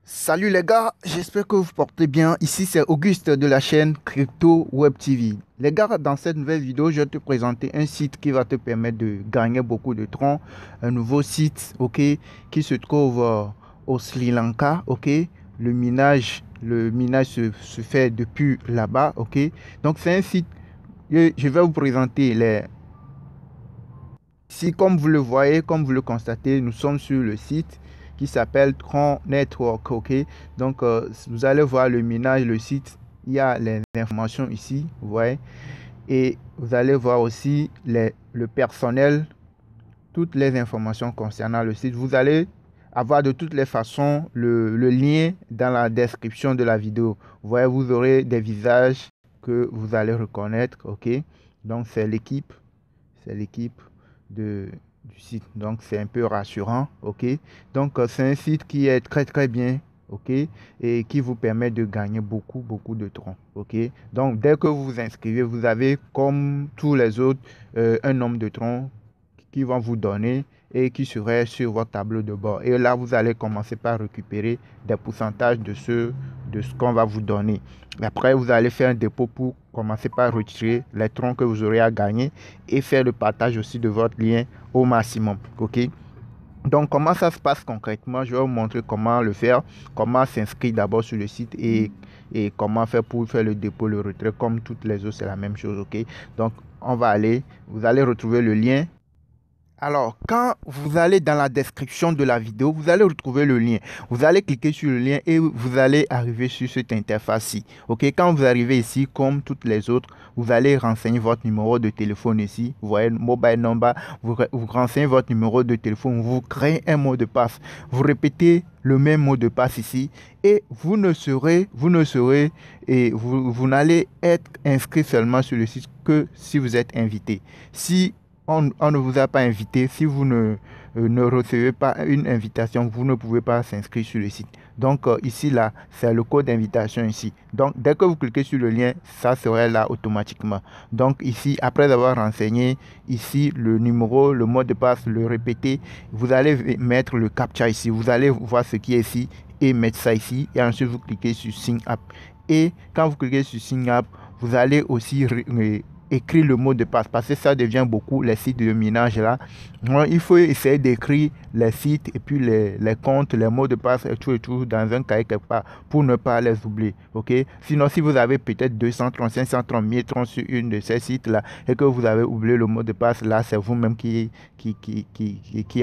Salut les gars, j'espère que vous portez bien. Ici c'est Auguste de la chaîne Crypto Web TV. Les gars, dans cette nouvelle vidéo, je vais te présenter un site qui va te permettre de gagner beaucoup de troncs. Un nouveau site, ok, qui se trouve au Sri Lanka, ok. Le minage se fait depuis là-bas, ok. Donc c'est un site, je vais vous présenter les. Ici, comme vous le voyez, comme vous le constatez, nous sommes sur le site qui s'appelle Tron Network. Ok, donc vous allez voir le minage, le site. Il y a les informations ici, vous voyez, et vous allez voir aussi le personnel, toutes les informations concernant le site. Vous allez avoir de toutes les façons le lien dans la description de la vidéo. Vous voyez, vous aurez des visages que vous allez reconnaître. Ok, donc c'est l'équipe de, du site. Donc, c'est un peu rassurant. OK. Donc, c'est un site qui est très, très bien. OK. Et qui vous permet de gagner beaucoup, beaucoup de troncs. OK. Donc, dès que vous vous inscrivez, vous avez, comme tous les autres, un nombre de troncs qui vont vous donner et qui serait sur votre tableau de bord. Et là, vous allez commencer par récupérer des pourcentages de ce qu'on va vous donner. Après, vous allez faire un dépôt pour commencer par retirer les troncs que vous aurez à gagner et faire le partage aussi de votre lien au maximum. OK? Donc, comment ça se passe concrètement? Je vais vous montrer comment le faire, comment s'inscrire d'abord sur le site et comment faire pour faire le dépôt, le retrait. Comme toutes les autres, c'est la même chose. OK? Donc, vous allez retrouver le lien. Alors, quand vous allez dans la description de la vidéo, vous allez retrouver le lien. Vous allez cliquer sur le lien et vous allez arriver sur cette interface-ci. OK, quand vous arrivez ici, comme toutes les autres, vous allez renseigner votre numéro de téléphone ici. Vous voyez, mobile number, vous renseignez votre numéro de téléphone, vous créez un mot de passe. Vous répétez le même mot de passe ici et vous n'allez être inscrit seulement sur le site que si vous êtes invité. Si on ne vous a pas invité. Si vous ne recevez pas une invitation, vous ne pouvez pas s'inscrire sur le site. Donc ici, là, c'est le code d'invitation ici. Donc, dès que vous cliquez sur le lien, ça serait là automatiquement. Donc ici, après avoir renseigné ici le numéro, le mot de passe, le répéter, vous allez mettre le captcha ici. Vous allez voir ce qui est ici et mettre ça ici. Et ensuite, vous cliquez sur Sign Up. Et quand vous cliquez sur Sign Up, vous allez aussi écrire le mot de passe parce que ça devient beaucoup les sites de minage là. Donc, il faut essayer d'écrire les sites et puis les comptes, les mots de passe et tout dans un cahier quelque part pour ne pas les oublier. Ok, sinon si vous avez peut-être 230 530 1030 sur une de ces sites là et que vous avez oublié le mot de passe, là c'est vous-même qui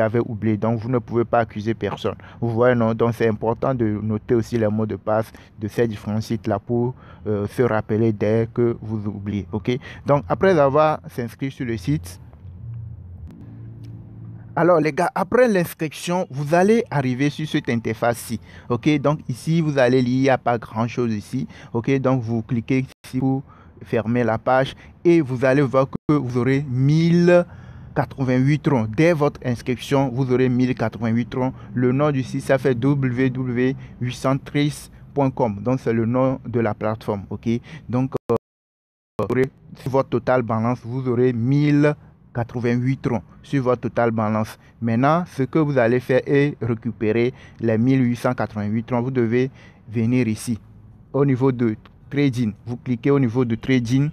avez oublié, donc vous ne pouvez pas accuser personne, vous voyez, non? Donc c'est important de noter aussi les mots de passe de ces différents sites là pour se rappeler dès que vous oubliez. Ok, donc, après avoir s'inscrit sur le site, alors les gars, après l'inscription, vous allez arriver sur cette interface-ci. Ok, donc ici, vous allez lire, il n'y a pas grand-chose ici. Ok, donc vous cliquez ici pour fermer la page et vous allez voir que vous aurez 1088 troncs. Dès votre inscription, vous aurez 1088 troncs. Le nom du site, ça fait www.813.com. Donc, c'est le nom de la plateforme. Ok, donc sur votre total balance, vous aurez 1088 troncs sur votre total balance. Maintenant, ce que vous allez faire est récupérer les 1888 troncs. Vous devez venir ici au niveau de trading. Vous cliquez au niveau de trading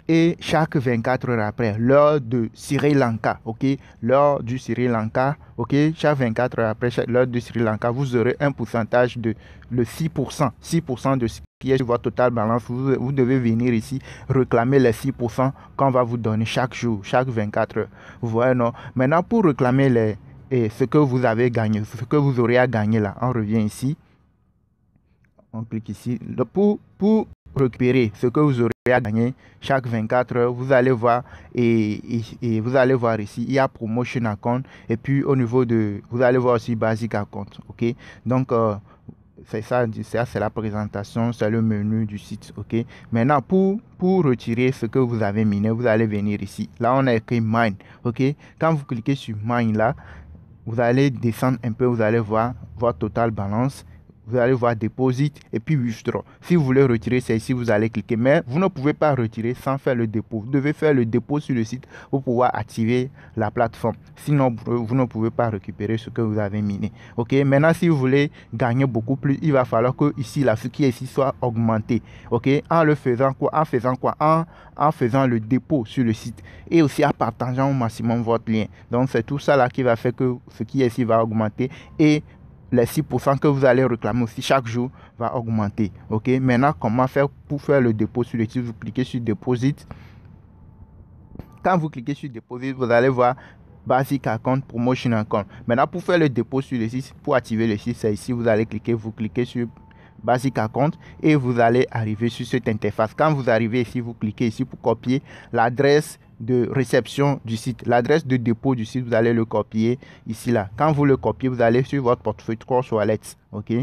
et chaque 24 heures après, l'heure de Sri Lanka, ok, l'heure du Sri Lanka, ok, chaque 24 heures après l'heure du Sri Lanka, vous aurez un pourcentage de le 6% de ce qui est sur votre total balance. Vous devez venir ici réclamer les 6% qu'on va vous donner chaque jour, chaque 24 heures. Vous voyez, non? Maintenant, pour réclamer ce que vous avez gagné, ce que vous aurez à gagner là, on revient ici. On clique ici. Pour récupérer ce que vous aurez à gagner chaque 24 heures, vous allez voir et vous allez voir ici, il y a promotion account et puis au niveau de, vous allez voir aussi basic account. Ok, donc c'est ça, c'est la présentation, c'est le menu du site. Ok, maintenant pour retirer ce que vous avez miné, vous allez venir ici. Là, on a écrit mine. Ok, quand vous cliquez sur mine là, vous allez descendre un peu, vous allez voir votre total balance. vous allez voir Deposit et puis Withdraw. Si vous voulez retirer, c'est ici, vous allez cliquer. Mais vous ne pouvez pas retirer sans faire le dépôt. Vous devez faire le dépôt sur le site pour pouvoir activer la plateforme. Sinon, vous ne pouvez pas récupérer ce que vous avez miné. Ok, maintenant, si vous voulez gagner beaucoup plus, il va falloir que ici, là, ce qui est ici soit augmenté. Ok, en le faisant quoi? En faisant quoi? En faisant le dépôt sur le site et aussi en partageant au maximum votre lien. Donc, c'est tout ça là qui va faire que ce qui est ici va augmenter et les 6% que vous allez réclamer aussi chaque jour va augmenter. Ok, maintenant, comment faire pour faire le dépôt sur le site? Vous cliquez sur Deposit. Quand vous cliquez sur Deposit, vous allez voir Basic Account, Promotion Account. Maintenant, pour faire le dépôt sur le site, pour activer le site, c'est ici, vous cliquez sur Basic Account et vous allez arriver sur cette interface. Quand vous arrivez ici, vous cliquez ici pour copier l'adresse de réception du site, l'adresse de dépôt du site, vous allez le copier ici là. Quand vous le copiez, vous allez sur votre portefeuille Trust Wallet, ok.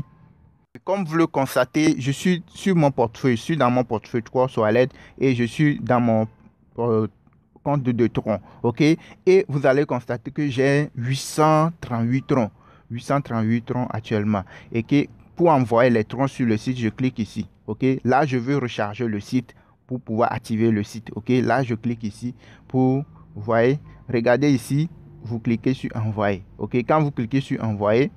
Comme vous le constatez, je suis sur mon portefeuille, je suis dans mon portefeuille Trust Wallet et je suis dans mon compte de Tron, ok. Et vous allez constater que j'ai 838 troncs, 838 troncs actuellement et que pour envoyer les troncs sur le site, je clique ici, ok. Là, je veux recharger le site pour pouvoir activer le site, ok. Là, je clique ici pour, vous voyez, regardez ici, vous cliquez sur envoyer, ok. Quand vous cliquez sur envoyer,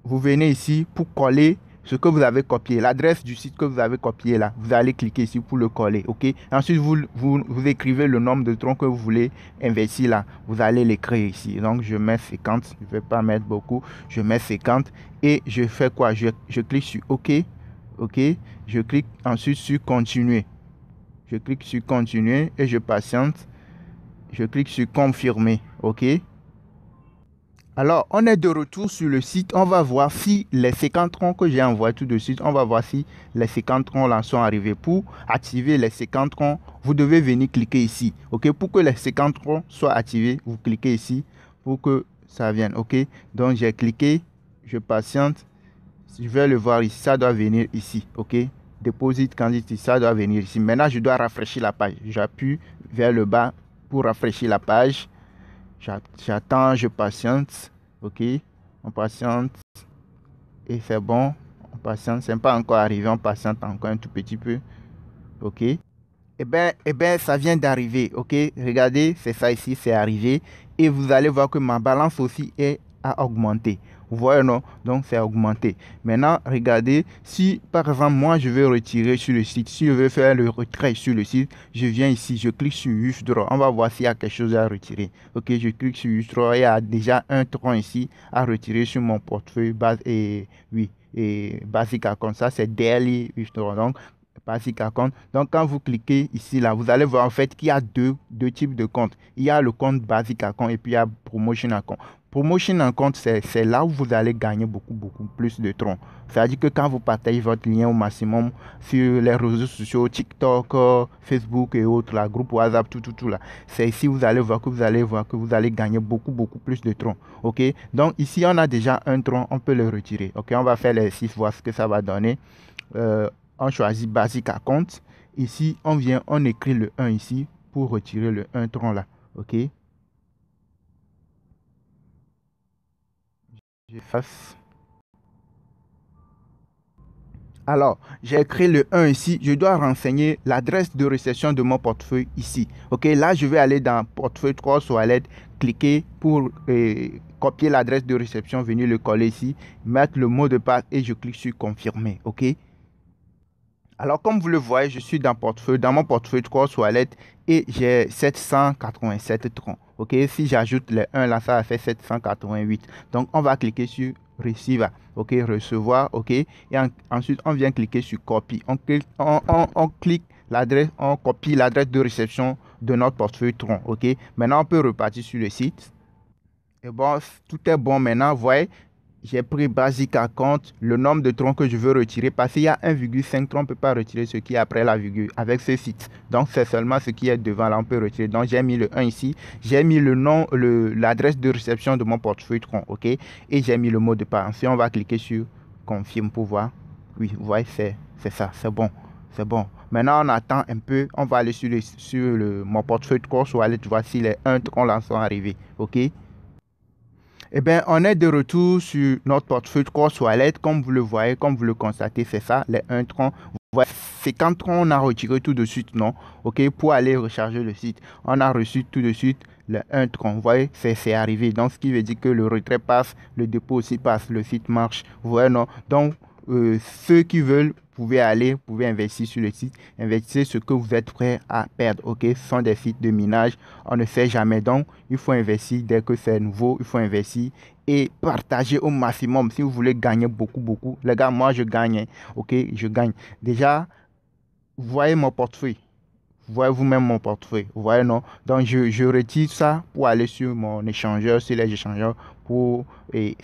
vous venez ici pour coller ce que vous avez copié, l'adresse du site que vous avez copié là, vous allez cliquer ici pour le coller, ok. Ensuite, vous écrivez le nombre de troncs que vous voulez investir là, vous allez l'écrire ici. Donc, je mets 50, je ne vais pas mettre beaucoup, je mets 50 et je fais quoi? Je clique sur OK, ok. Je clique ensuite sur continuer. Je clique sur continuer et je patiente. Je clique sur confirmer, ok. Alors, on est de retour sur le site. On va voir si les 50 troncs que j'ai envoyés tout de suite, on va voir si les 50 troncs là sont arrivés. Pour activer les 50 troncs, vous devez venir cliquer ici. Ok, pour que les 50 troncs soient activés, vous cliquez ici pour que ça vienne. Ok, donc j'ai cliqué, je patiente. Je vais le voir ici, ça doit venir ici. Ok, Deposit Candidate, ça doit venir ici. Maintenant, je dois rafraîchir la page. J'appuie vers le bas pour rafraîchir la page. J'attends, je patiente, ok, on patiente et c'est bon, on patiente, c'est pas encore arrivé, on patiente encore un tout petit peu, ok. Eh ben, ça vient d'arriver, ok. Regardez, c'est ça ici, c'est arrivé et vous allez voir que ma balance aussi a augmenté. Vous voyez, non? Donc, c'est augmenté. Maintenant, regardez, si par exemple, moi, je veux retirer sur le site, si je veux faire le retrait sur le site, je viens ici, je clique sur Withdraw. On va voir s'il y a quelque chose à retirer. Ok, je clique sur Withdraw. Il y a déjà un tronc ici à retirer sur mon portefeuille base et oui, et Basic Account. Ça, c'est Daily Withdraw. Donc, Basic Account. Donc, quand vous cliquez ici, là, vous allez voir en fait qu'il y a deux types de comptes. Il y a le compte Basic Account et puis il y a Promotion Account. Promotion Account, c'est là où vous allez gagner beaucoup plus de troncs. C'est-à-dire que quand vous partagez votre lien au maximum sur les réseaux sociaux, TikTok, Facebook et autres, la groupe WhatsApp, tout là, c'est ici vous allez voir que vous allez gagner beaucoup plus de troncs. Ok, donc ici on a déjà un tronc, on peut le retirer. Ok, on va faire les 6, voir ce que ça va donner. On choisit Basic Account. Ici, on écrit le 1 ici pour retirer le 1 tronc là. Ok. J'efface. Alors, j'ai écrit le 1 ici. Je dois renseigner l'adresse de réception de mon portefeuille ici. Ok, là, je vais aller dans portefeuille 3 Wallet, cliquer pour copier l'adresse de réception, venir le coller ici, mettre le mot de passe et je clique sur confirmer. Ok. Alors, comme vous le voyez, je suis dans mon portefeuille 3 Wallet et j'ai 787 troncs. Ok, si j'ajoute les 1 là, ça va faire 788. Donc, on va cliquer sur Receive. Ok, recevoir. Ok, et ensuite, on vient cliquer sur Copy. On clique l'adresse, on copie l'adresse de réception de notre portefeuille tronc. Ok, maintenant, on peut repartir sur le site. Et bon, tout est bon maintenant. Vous voyez, j'ai pris Basic Account, le nombre de troncs que je veux retirer, parce qu'il y a 1,5 tronc, on ne peut pas retirer ce qui est après la virgule avec ce site. Donc, c'est seulement ce qui est devant, là, on peut retirer. Donc, j'ai mis le 1 ici, j'ai mis le nom, l'adresse de réception de mon portefeuille tronc, ok? Et j'ai mis le mot de passe. Ensuite, on va cliquer sur Confirme pour voir. Oui, vous voyez, c'est ça, c'est bon. C'est bon. Maintenant, on attend un peu. On va aller sur mon portefeuille Trust Wallet, voir si les 1 tronc là sont arrivés, ok? Eh bien, on est de retour sur notre portefeuille Course Wallet. Comme vous le voyez, comme vous le constatez, c'est ça, les 1 tron. Voilà, c'est quand on a retiré tout de suite, non? OK, pour aller recharger le site. On a reçu tout de suite le 1 tron. Vous voyez, c'est arrivé. Donc, ce qui veut dire que le retrait passe, le dépôt aussi passe, le site marche. Vous voyez, non? Donc, ceux qui veulent, vous pouvez investir sur le site, investissez ce que vous êtes prêt à perdre, ok? Ce sont des sites de minage, on ne sait jamais, donc il faut investir dès que c'est nouveau, il faut investir et partager au maximum si vous voulez gagner beaucoup. Les gars, moi je gagne, hein, ok? Je gagne. Déjà, vous voyez mon portefeuille. Vous voyez vous-même mon portefeuille. Vous voyez, non? Donc, je retire ça pour aller sur mon échangeur, sur les échangeurs, pour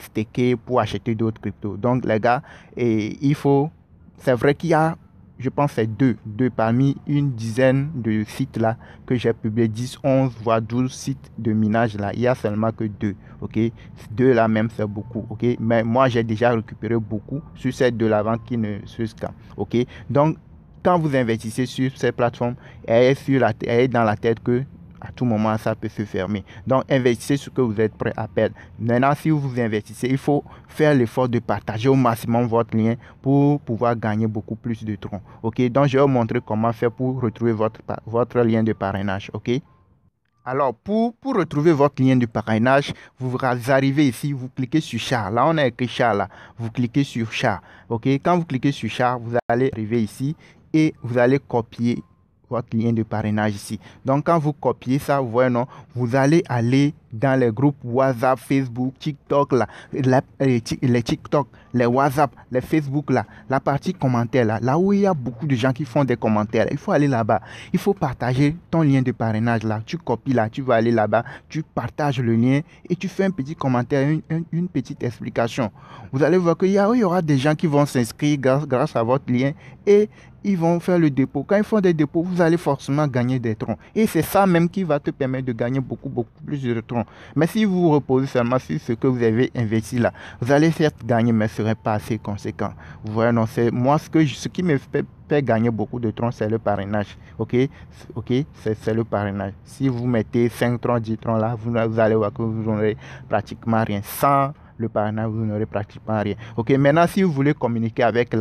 staker, pour acheter d'autres cryptos. Donc, les gars, il faut... C'est vrai qu'il y a, je pense, c'est deux parmi une dizaine de sites là que j'ai publié, 10, 11, voire 12 sites de minage là. Il n'y a seulement que deux, ok? Deux là même, c'est beaucoup, ok? Mais moi, j'ai déjà récupéré beaucoup sur ces deux là avant qui ne se scamment, ok? Donc, quand vous investissez sur ces plateformes, elle est dans la tête que à tout moment, ça peut se fermer. Donc, investissez ce que vous êtes prêt à perdre. Maintenant, si vous investissez, il faut faire l'effort de partager au maximum votre lien pour pouvoir gagner beaucoup plus de troncs. OK? Donc, je vais vous montrer comment faire pour retrouver votre lien de parrainage. OK? Alors, pour retrouver votre lien de parrainage, vous arrivez ici, vous cliquez sur char. Là, on a écrit char là. Vous cliquez sur char. OK? Quand vous cliquez sur char, vous allez arriver ici et vous allez copier votre lien de parrainage ici. Donc, quand vous copiez ça, vous voyez, non, vous allez aller dans les groupes WhatsApp, Facebook, TikTok, là, les TikTok, les WhatsApp, les Facebook, là, la partie commentaires, là où il y a beaucoup de gens qui font des commentaires. Il faut aller là-bas. Il faut partager ton lien de parrainage, là. Tu copies, là, tu vas aller là-bas, tu partages le lien et tu fais un petit commentaire, une petite explication. Vous allez voir qu'il y aura des gens qui vont s'inscrire grâce à votre lien et ils vont faire le dépôt. Quand ils font des dépôts, vous allez forcément gagner des troncs. Et c'est ça même qui va te permettre de gagner beaucoup plus de troncs. Mais si vous vous reposez seulement sur ce que vous avez investi là, vous allez certes gagner, mais ce ne serait pas assez conséquent. Vous voyez, non, c'est moi ce qui me fait gagner beaucoup de troncs, c'est le parrainage. Ok, c'est le parrainage. Si vous mettez 5 troncs, 10 troncs là, vous allez voir que vous n'aurez pratiquement rien. Sans le parrainage, vous n'aurez pratiquement rien. Ok, maintenant, si vous voulez communiquer avec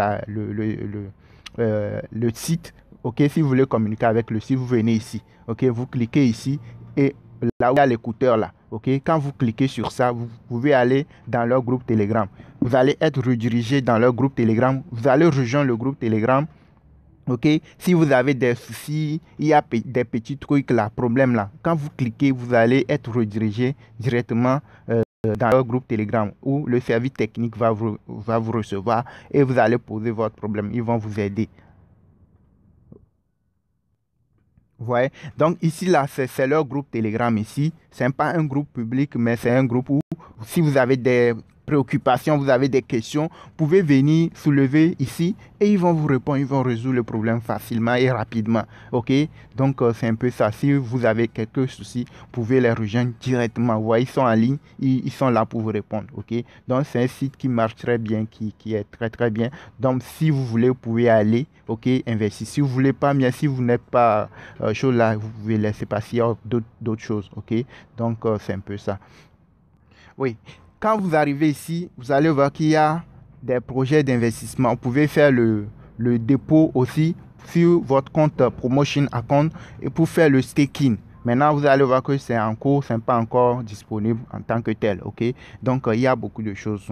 le site, ok, si vous voulez communiquer avec le site, vous venez ici, ok, vous cliquez ici et là où il y a l'écouteur là, ok, quand vous cliquez sur ça, vous pouvez aller dans leur groupe Telegram, vous allez être redirigé dans leur groupe Telegram, vous allez rejoindre le groupe Telegram. Ok, si vous avez des soucis, il y a des petits trucs là, problèmes là, quand vous cliquez, vous allez être redirigé directement dans leur groupe Telegram où le service technique va vous recevoir et vous allez poser votre problème. Ils vont vous aider. Vous voyez? Donc ici, là, c'est leur groupe Telegram ici. Ce n'est pas un groupe public, mais c'est un groupe où si vous avez des préoccupations, vous avez des questions, vous pouvez venir soulever ici et ils vont vous répondre, ils vont résoudre le problème facilement et rapidement. Ok, donc c'est un peu ça. Si vous avez quelques soucis, vous pouvez les rejoindre directement. Vous voyez, ils sont en ligne, ils sont là pour vous répondre. Ok, donc c'est un site qui marche très bien, qui est très bien. Donc si vous voulez, vous pouvez aller, ok, investir. Si vous voulez pas, bien si vous n'êtes pas chaud là, vous pouvez laisser passer d'autres choses. Ok, donc c'est un peu ça. Oui, quand vous arrivez ici, vous allez voir qu'il y a des projets d'investissement. Vous pouvez faire le dépôt aussi sur votre compte Promotion Account et pour faire le staking. Maintenant, vous allez voir que c'est en cours, ce n'est pas encore disponible en tant que tel. Ok, donc il y a beaucoup de choses.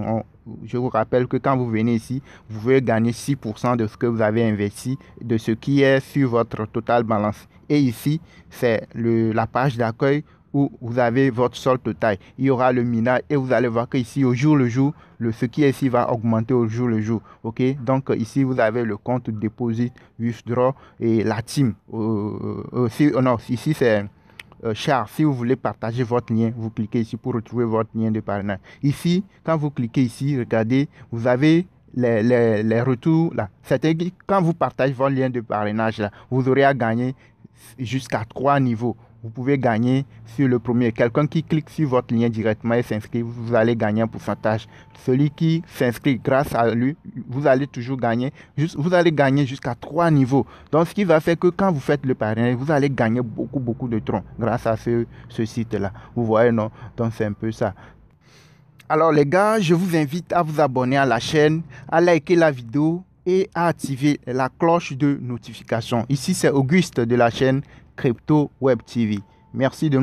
Je vous rappelle que quand vous venez ici, vous pouvez gagner 6% de ce que vous avez investi, de ce qui est sur votre total balance. Et ici, c'est la page d'accueil où vous avez votre solde total. Il y aura le minage et vous allez voir que ici au jour le jour, ce qui est ici va augmenter au jour le jour. Ok, donc ici vous avez le compte deposit, withdraw et la team. Non, ici c'est char. Si vous voulez partager votre lien, vous cliquez ici pour retrouver votre lien de parrainage. Ici, quand vous cliquez ici, regardez, vous avez les retours là. C'est-à-dire quand vous partagez votre lien de parrainage là, vous aurez à gagner jusqu'à 3 niveaux. Vous pouvez gagner sur le premier. Quelqu'un qui clique sur votre lien directement et s'inscrit, vous allez gagner un pourcentage. Celui qui s'inscrit grâce à lui, vous allez toujours gagner. Vous allez gagner jusqu'à 3 niveaux. Donc, ce qui va faire que quand vous faites le parrainage, vous allez gagner beaucoup de troncs grâce à ce site-là. Vous voyez, non? Donc, c'est un peu ça. Alors les gars, je vous invite à vous abonner à la chaîne, à liker la vidéo et à activer la cloche de notification. Ici, c'est Auguste de la chaîne Crypto Web TV. Merci de nous